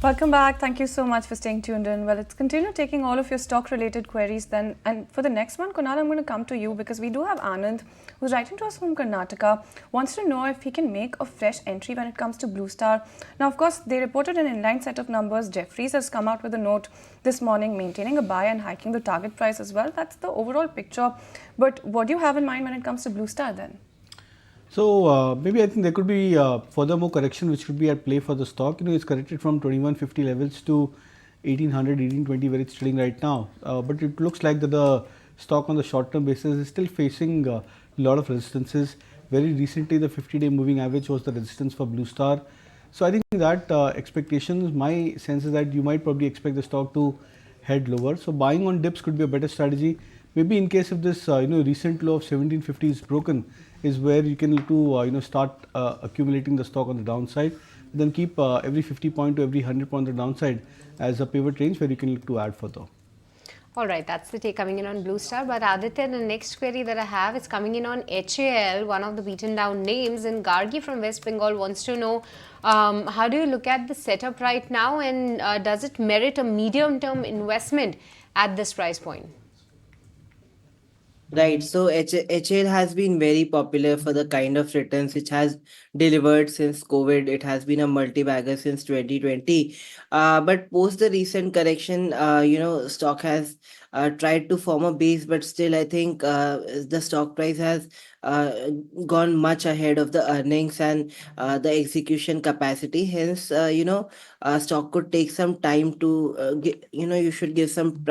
Welcome back. Thank you so much for staying tuned in. Well, let's continue taking all of your stock-related queries then. And for the next one, Kunal, I'm going to come to you because we do have Anand, who's writing to us from Karnataka, wants to know if he can make a fresh entry when it comes to Blue Star. Now, of course, they reported an inline set of numbers. Jefferies has come out with a note this morning maintaining a buy and hiking the target price as well. That's the overall picture. But what do you have in mind when it comes to Blue Star then? So maybe I think there could be furthermore correction which could be at play for the stock. It's corrected from 2150 levels to 1800, 1820 where it's trading right now. But it looks like that the stock on the short-term basis is still facing a lot of resistances. Very recently, the 50-day moving average was the resistance for Blue Star. So I think that expectations, my sense is that you might probably expect the stock to head lower. So buying on dips could be a better strategy. Maybe in case if this recent low of 1750 is broken, is where you can look to start accumulating the stock on the downside. Then keep every 50 point to every 100 point on the downside as a pivot range where you can look to add further. All right, that's the take coming in on Blue Star. But Aditya, the next query that I have is coming in on HAL, one of the beaten down names. And Gargi from West Bengal wants to know, how do you look at the setup right now, and does it merit a medium-term investment at this price point? Right. So HL has been very popular for the kind of returns which has delivered since COVID. It has been a multi-bagger since 2020. But post the recent correction, stock has tried to form a base, but still I think the stock price has uh, gone much ahead of the earnings and the execution capacity. Hence, stock could take some time to, you should give some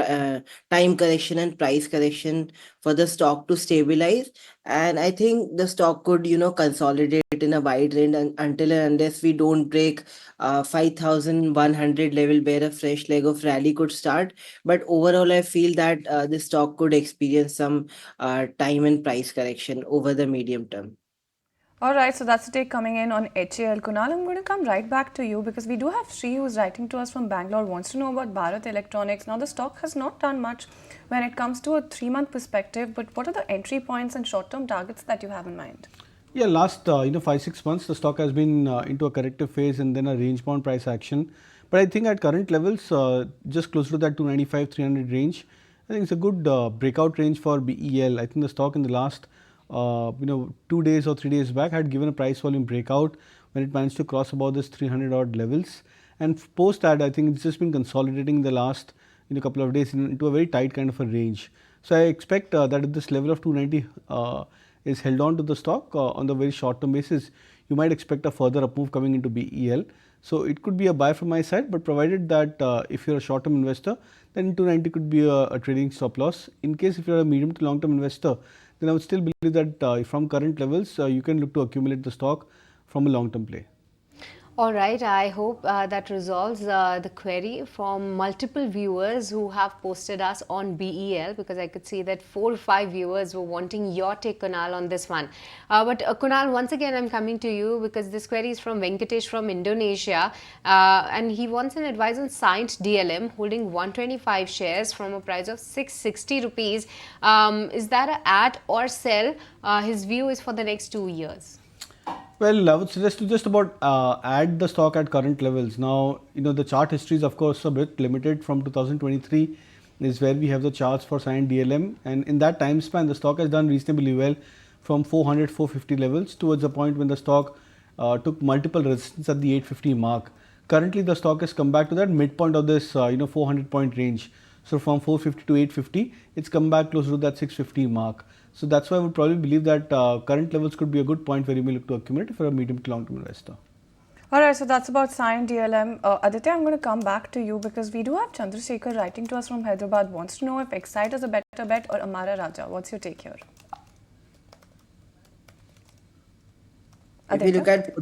time correction and price correction for the stock to stabilize. And I think the stock could, consolidate in a wide range until and unless we don't break 5,100 level where a fresh leg of rally could start. But overall, I feel that the stock could experience some time and price correction over the medium term. All right, so that's the take coming in on HAL. Kunal, I'm going to come right back to you because we do have Sri who's writing to us from Bangalore, wants to know about Bharat Electronics. Now, the stock has not done much when it comes to a 3-month perspective, but what are the entry points and short-term targets that you have in mind? Yeah, last 5-6 months the stock has been into a corrective phase and then a range bound price action. But I think at current levels, just close to that 295-300 range, I think it's a good breakout range for BEL. I think the stock in the last 2 days or 3 days back had given a price volume breakout when it managed to cross about this 300 odd levels. And post that, I think it's just been consolidating the last couple of days into a very tight kind of a range. So I expect that at this level of 290 is held on to the stock on the very short term basis, you might expect a further up move coming into BEL. So it could be a buy from my side, but provided that if you're a short term investor, then 290 could be a trading stop loss. In case if you're a medium to long term investor, then I would still believe that from current levels, you can look to accumulate the stock from a long term play. All right, I hope that resolves the query from multiple viewers who have posted us on BEL, because I could see that 4 or 5 viewers were wanting your take, Kunal, on this one. But Kunal, once again, I'm coming to you because this query is from Venkatesh from Indonesia, and he wants an advice on Cyient DLM holding 125 shares from a price of 660 rupees. Is that a add or sell? His view is for the next 2 years. Well, I would suggest to just about add the stock at current levels. Now, the chart history is of course a bit limited. From 2023 is where we have the charts for Cyient DLM, and in that time span, the stock has done reasonably well from 400, 450 levels towards the point when the stock took multiple resistance at the 850 mark. Currently, the stock has come back to that midpoint of this 400 point range. So from 450 to 850, it's come back closer to that 650 mark. So that's why I would probably believe that current levels could be a good point where you may look to accumulate for a medium to long term investor. All right, so that's about Cyient DLM. Aditya, I'm going to come back to you because we do have Chandrasekhar writing to us from Hyderabad, wants to know if Excite is a better bet or Amara Raja. What's your take here? If you look at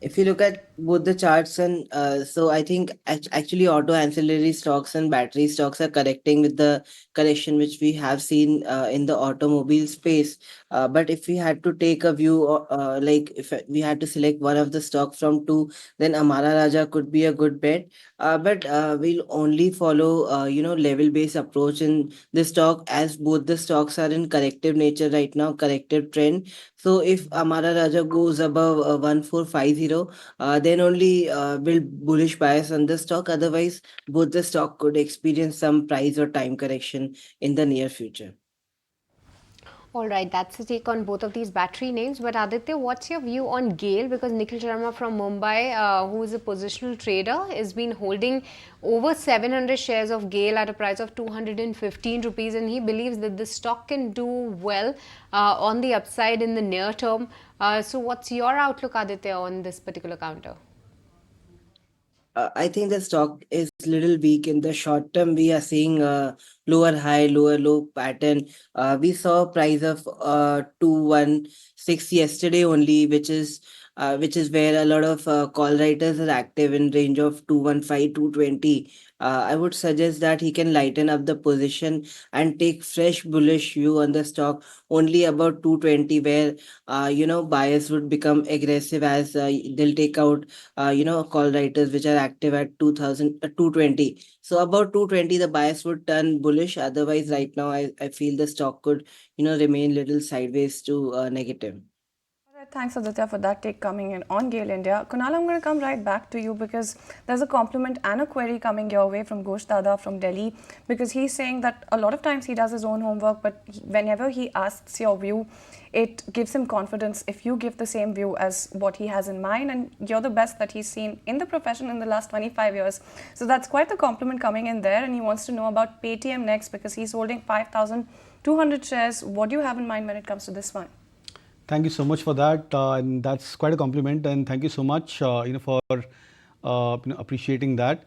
if you look at both the charts, and so I think actually auto ancillary stocks and battery stocks are correcting with the correction which we have seen in the automobile space. But if we had to take a view, like if we had to select one of the stock from two, then Amara Raja could be a good bet. But we'll only follow level based approach in the stock, as both the stocks are in corrective nature right now, corrective trend. So if Amara Raja goes above 1450 zero, then only will bullish bias on the stock. Otherwise, both the stock could experience some price or time correction in the near future. All right, that's the take on both of these battery names. But Aditya, what's your view on GAIL? Because Nikhil Sharma from Mumbai, who is a positional trader, has been holding over 700 shares of GAIL at a price of 215 rupees, and he believes that the stock can do well on the upside in the near term. So, what's your outlook, Aditya, on this particular counter? I think the stock is little weak in the short term. We are seeing a lower high, lower low pattern. We saw price of 216 yesterday only, which is where a lot of call writers are active in range of 215, 220. I would suggest that he can lighten up the position and take fresh bullish view on the stock only about 220, where buyers would become aggressive as they'll take out call writers which are active at 220. So about 220 the bias would turn bullish. Otherwise, right now I feel the stock could remain little sideways to negative. All right, thanks Aditya for that take coming in on Gail India. Kunal, I'm going to come right back to you because there's a compliment and a query coming your way from Ghosh Dada from Delhi, because he's saying that a lot of times he does his own homework, but whenever he asks your view, it gives him confidence if you give the same view as what he has in mind, and you're the best that he's seen in the profession in the last 25 years. So that's quite the compliment coming in there, and he wants to know about Paytm next because he's holding 5,200 shares. What do you have in mind when it comes to this one? Thank you so much for that, and that's quite a compliment. And thank you so much, for appreciating that.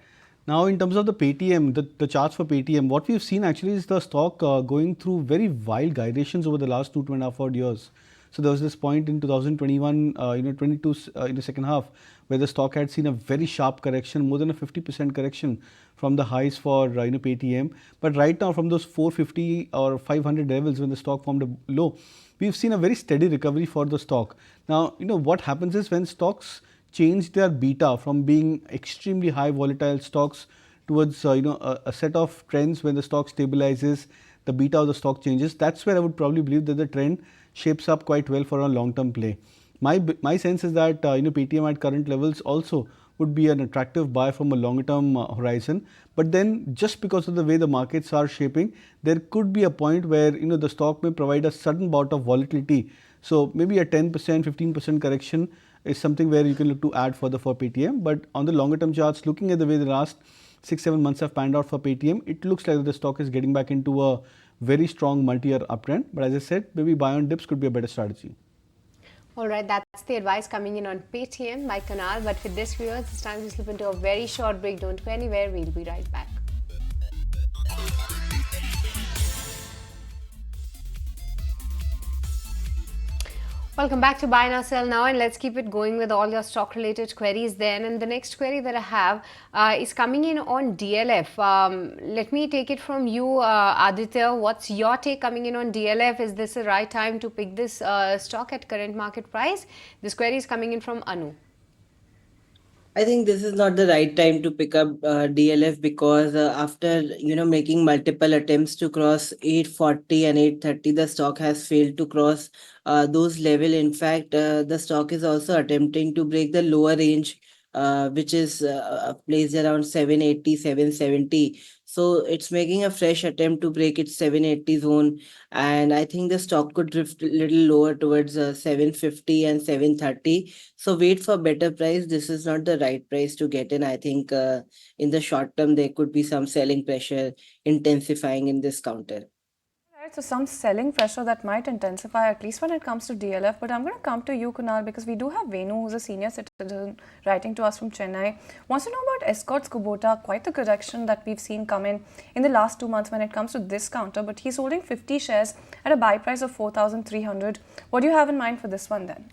Now, in terms of the Paytm, the charts for Paytm, what we've seen actually is the stock going through very wild gyrations over the last 2.5 odd years. So there was this point in 2021, 22 in the second half, where the stock had seen a very sharp correction, more than a 50% correction from the highs for Paytm. But right now, from those 450 or 500 levels, when the stock formed a low, we've seen a very steady recovery for the stock. Now, what happens is when stocks change their beta from being extremely high volatile stocks towards a set of trends, when the stock stabilizes, the beta of the stock changes, that's where I would probably believe that the trend shapes up quite well for a long-term play. My sense is that Paytm at current levels also would be an attractive buy from a longer-term horizon. But then, just because of the way the markets are shaping, there could be a point where the stock may provide a sudden bout of volatility. So maybe a 10%, 15% correction is something where you can look to add further for Paytm. But on the longer-term charts, looking at the way the last 6-7 months have panned out for Paytm, it looks like the stock is getting back into a very strong multi-year uptrend. But as I said, maybe buy on dips could be a better strategy. All right, that's the advice coming in on Paytm by Kunal. But for this, viewers, it's time to slip into a very short break. Don't go anywhere. We'll be right back. Welcome back to Buy Now Sell Now, and let's keep it going with all your stock related queries then. And the next query that I have is coming in on DLF. Let me take it from you, Aditya. What's your take coming in on DLF? Is this the right time to pick this stock at current market price? This query is coming in from Anu. I think this is not the right time to pick up DLF because after making multiple attempts to cross 840 and 830, the stock has failed to cross those level. In fact, the stock is also attempting to break the lower range, which is placed around 780, 770. So it's making a fresh attempt to break its 780 zone, and I think the stock could drift a little lower towards 750 and 730. So wait for better price. This is not the right price to get in. I think in the short term there could be some selling pressure intensifying in this counter. Right, so some selling pressure that might intensify at least when it comes to DLF. But I'm going to come to you, Kunal, because we do have Venu, who's a senior citizen, writing to us from Chennai. Wants to know about Escorts Kubota, quite the correction that we've seen come in the last 2 months when it comes to this counter. But he's holding 50 shares at a buy price of 4,300. What do you have in mind for this one then?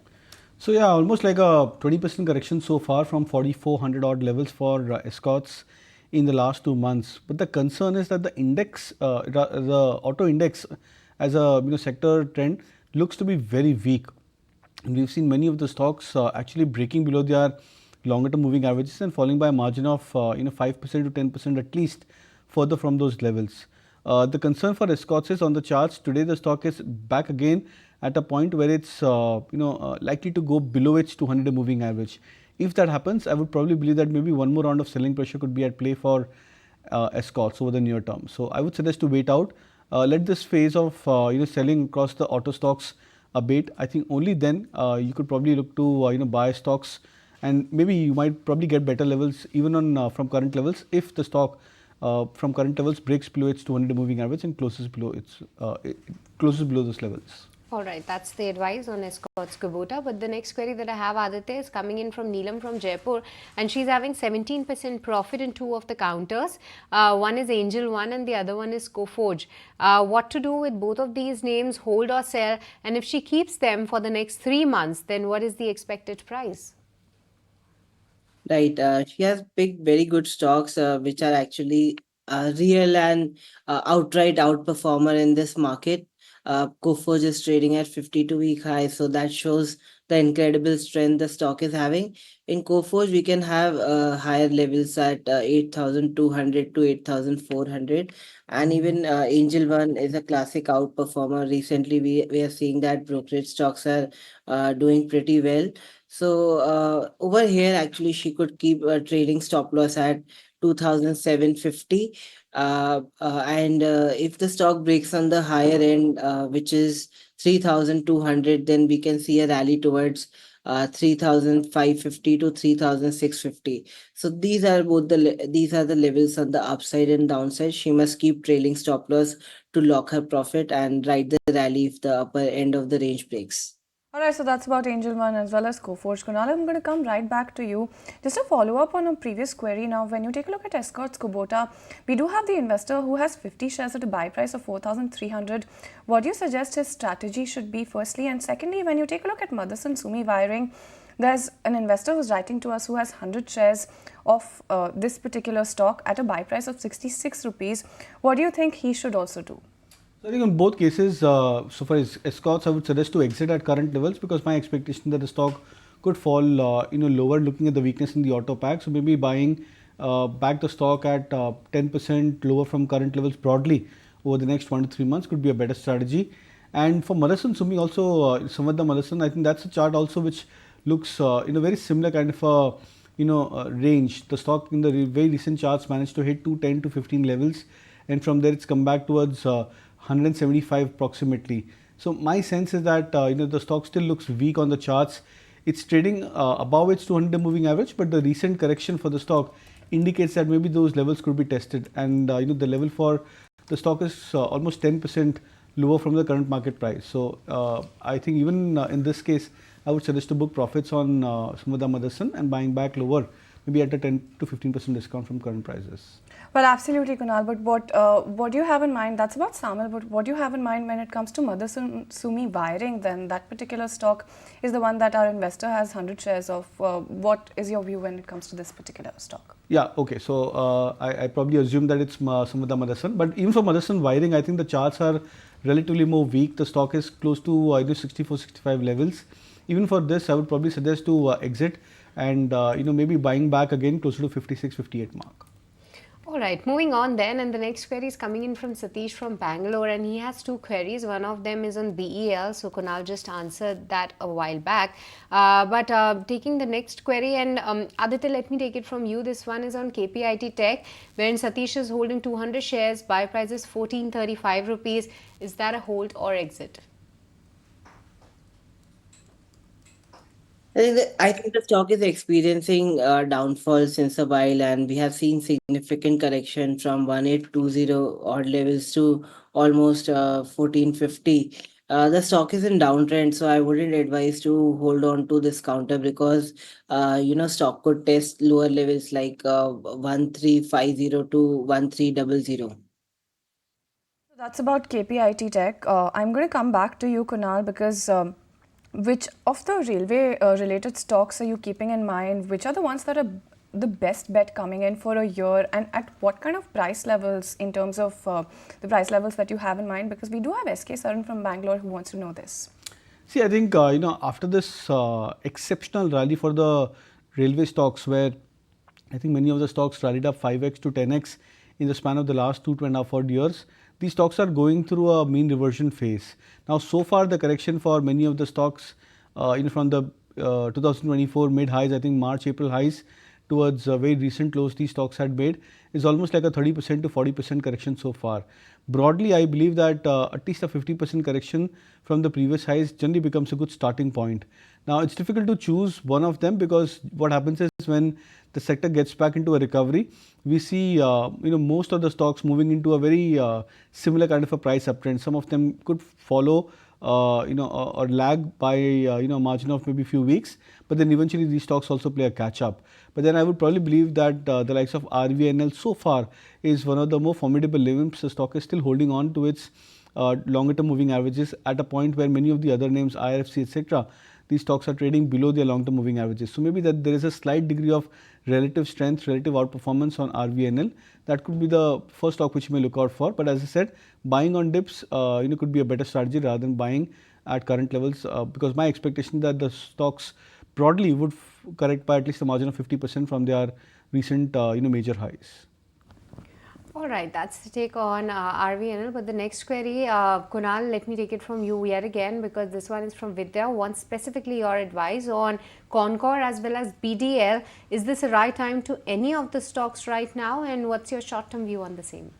So yeah, almost like a 20% correction so far from 4,400 odd levels for Escorts in the last 2 months. But the concern is that the index, the auto index as a sector trend looks to be very weak. And we've seen many of the stocks actually breaking below their longer term moving averages and falling by a margin of 5% to 10% at least further from those levels. The concern for Escorts is on the charts today the stock is back again at a point where it's likely to go below its 200-day moving average. If that happens, I would probably believe that maybe one more round of selling pressure could be at play for Escorts over the near term. So I would suggest to wait out, let this phase of selling across the auto stocks abate. I think only then you could probably look to buy stocks, and maybe you might probably get better levels even on from current levels if the stock from current levels breaks below its 200 moving average and closes below those levels. All right, that's the advice on Escorts Kubota. But the next query that I have, Aditya, is coming in from Neelam from Jaipur, and she's having 17% profit in two of the counters. One is Angel One and the other one is Coforge. What to do with both of these names, hold or sell? And if she keeps them for the next 3 months, then what is the expected price? Right. She has picked very good stocks, which are actually real and outright outperformer in this market. Coforge is trading at 52-week high, so that shows the incredible strength the stock is having. In Coforge, we can have higher levels at 8,200 to 8,400, and even Angel One is a classic outperformer. Recently, we are seeing that brokerage stocks are doing pretty well. So over here, actually, she could keep a trailing stop loss at 2,750. And if the stock breaks on the higher end, which is 3,200, then we can see a rally towards 3,550 to 3,650. So these are these are the levels on the upside and downside. She must keep trailing stop loss to lock her profit and ride the rally if the upper end of the range breaks. Alright, so that's about Angel One as well as Coforge. Kunal, I'm going to come right back to you. Just a follow up on a previous query. Now, when you take a look at Escorts Kubota, we do have the investor who has 50 shares at a buy price of 4,300. What do you suggest his strategy should be, firstly? And secondly, when you take a look at Motherson Sumi Wiring, there's an investor who's writing to us who has 100 shares of this particular stock at a buy price of 66 rupees. What do you think he should also do? So I think in both cases, so for Escorts, I would suggest to exit at current levels, because my expectation that the stock could fall lower looking at the weakness in the auto pack. So maybe buying back the stock at 10% lower from current levels broadly over the next 1 to 3 months could be a better strategy. And for Motherson Sumi also, Samvardha Motherson, I think that's a chart also which looks in a very similar kind of range. The stock in the very recent charts managed to hit 210 to 15 levels, and from there it's come back towards 175 approximately. So my sense is that the stock still looks weak on the charts. It's trading above its 200 moving average, but the recent correction for the stock indicates that maybe those levels could be tested, and the level for the stock is almost 10% lower from the current market price. So I think even in this case, I would suggest to book profits on Samvardha Motherson and buying back lower, maybe at a 10 to 15% discount from current prices. Well, absolutely, Kunal. But what do you have in mind? That's about SAMIL. But what do you have in mind when it comes to Motherson Sumi Wiring? Then that particular stock is the one that our investor has 100 shares of. What is your view when it comes to this particular stock? Yeah, okay. So I probably assume that it's Samvardha Motherson. But even for Motherson Wiring, I think the charts are relatively more weak. The stock is close to 64, 65 levels. Even for this, I would probably suggest to exit and maybe buying back again closer to 56, 58 mark. All right, moving on then, and the next query is coming in from Satish from Bangalore, and he has two queries. One of them is on BEL, so Kunal just answered that a while back. But taking the next query, and Aditya, let me take it from you. This one is on KPIT Tech, wherein Satish is holding 200 shares, buy price is 1435 rupees. Is that a hold or exit? I think the stock is experiencing downfall since a while, and we have seen significant correction from 1820 odd levels to almost 1450. The stock is in downtrend, so I wouldn't advise to hold on to this counter, because stock could test lower levels like 1350 to 1300. That's about KPIT Tech. I'm going to come back to you, Kunal, because which of the railway related stocks are you keeping in mind? Which are the ones that are the best bet coming in for a year, and at what kind of price levels in terms of the price levels that you have in mind? Because we do have SK Saran from Bangalore who wants to know this. See, I think after this exceptional rally for the railway stocks, where I think many of the stocks rallied up 5x to 10x in the span of the last 2.5 odd years, these stocks are going through a mean reversion phase. Now, so far the correction for many of the stocks from the 2024 mid highs, I think March, April highs towards very recent lows these stocks had made, is almost like a 30% to 40% correction so far. Broadly, I believe that at least a 50% correction from the previous highs generally becomes a good starting point. Now, it's difficult to choose one of them because what happens is when the sector gets back into a recovery, we see most of the stocks moving into a very similar kind of a price uptrend. Some of them could follow or lag by a margin of maybe few weeks, but then eventually these stocks also play a catch up. But then I would probably believe that the likes of RVNL so far is one of the more formidable names. The stock is still holding on to its longer term moving averages at a point where many of the other names, IRFC, etc., these stocks are trading below their long term moving averages. So maybe that there is a slight degree of relative strength, relative outperformance on RVNL. That could be the first stock which you may look out for. But as I said, buying on dips could be a better strategy rather than buying at current levels, because my expectation that the stocks broadly would correct by at least a margin of 50% from their recent major highs. All right, that's the take on RVNL. But the next query, Kunal, let me take it from you yet again, because this one is from Vidya. Wants specifically your advice on Concor as well as BDL. Is this the right time to any of the stocks right now, and what's your short-term view on the same?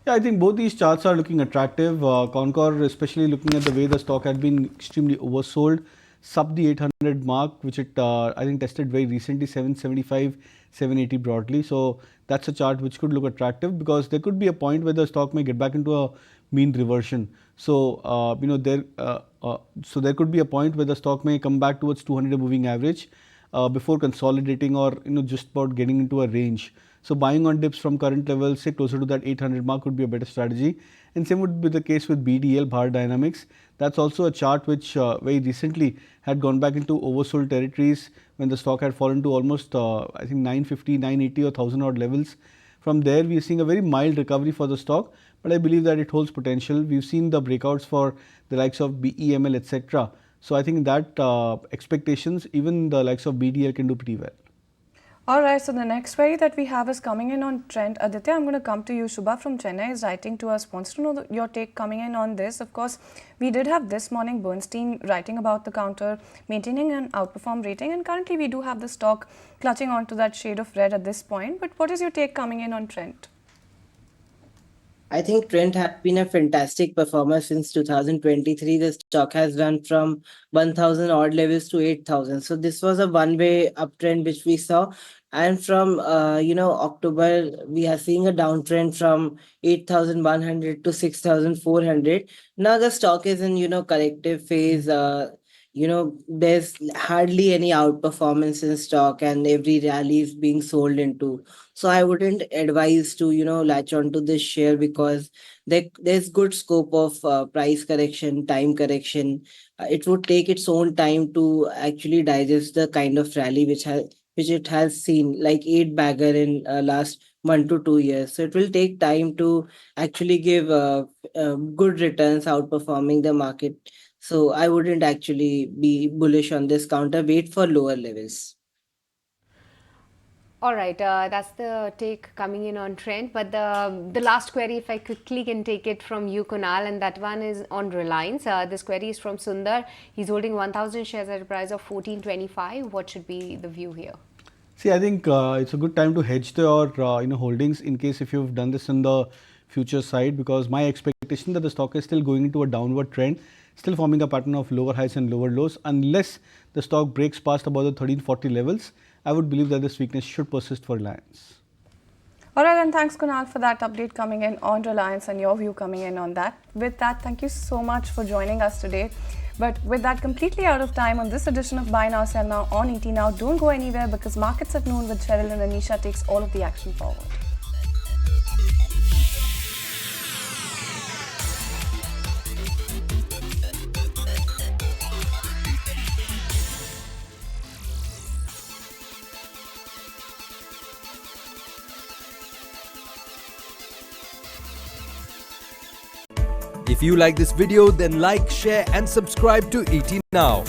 Yeah, I think both these charts are looking attractive. Concor, especially looking at the way the stock had been extremely oversold, sub the 800 mark, which it I think tested very recently, 775, 780 broadly. So that's a chart which could look attractive, because there could be a point where the stock may get back into a mean reversion. So there could be a point where the stock may come back towards 200 moving average before consolidating or just about getting into a range. So buying on dips from current levels, say closer to that 800 mark, would be a better strategy. And same would be the case with BDL, Bharat Dynamics. That's also a chart which very recently had gone back into oversold territories when the stock had fallen to almost I think 950, 980 or 1000 odd levels. From there, we are seeing a very mild recovery for the stock, but I believe that it holds potential. We've seen the breakouts for the likes of BEML, etc. So I think that expectations, even the likes of BDL can do pretty well. Alright, so the next query that we have is coming in on Trent. Aditya, I'm going to come to you. Shubha from Chennai is writing to us, wants to know your take coming in on this. Of course, we did have this morning Bernstein writing about the counter, maintaining an outperform rating, and currently we do have the stock clutching onto that shade of red at this point. But what is your take coming in on Trent? I think Trent has been a fantastic performer since 2023. The stock has run from 1,000 odd levels to 8,000. So this was a one-way uptrend which we saw. And from October, we are seeing a downtrend from 8,100 to 6,400. Now the stock is in corrective phase. There's hardly any outperformance in stock, and every rally is being sold into. So I wouldn't advise to latch onto this share, because there's good scope of price correction, time correction. It would take its own time to actually digest the kind of rally which it has seen, like 8-bagger in last 1 to 2 years. So it will take time to actually give good returns, outperforming the market. So I wouldn't actually be bullish on this counter. Wait for lower levels. All right, that's the take coming in on Trent. But the last query, if I quickly can take it from you, Kunal, and that one is on Reliance. This query is from Sundar. He's holding 1,000 shares at a price of 14.25. What should be the view here? See, I think it's a good time to hedge your holdings in case if you've done this in the future side, because my expectation that the stock is still going into a downward trend, still forming a pattern of lower highs and lower lows. Unless the stock breaks past about the 1340 levels, I would believe that this weakness should persist for Reliance. Alright, then thanks Kunal for that update coming in on Reliance and your view coming in on that. With that, thank you so much for joining us today. But with that, completely out of time on this edition of Buy Now, Sell Now on ET Now. Don't go anywhere, because Markets at Noon with Cheryl and Anisha takes all of the action forward. If you like this video, then like, share and subscribe to ET Now.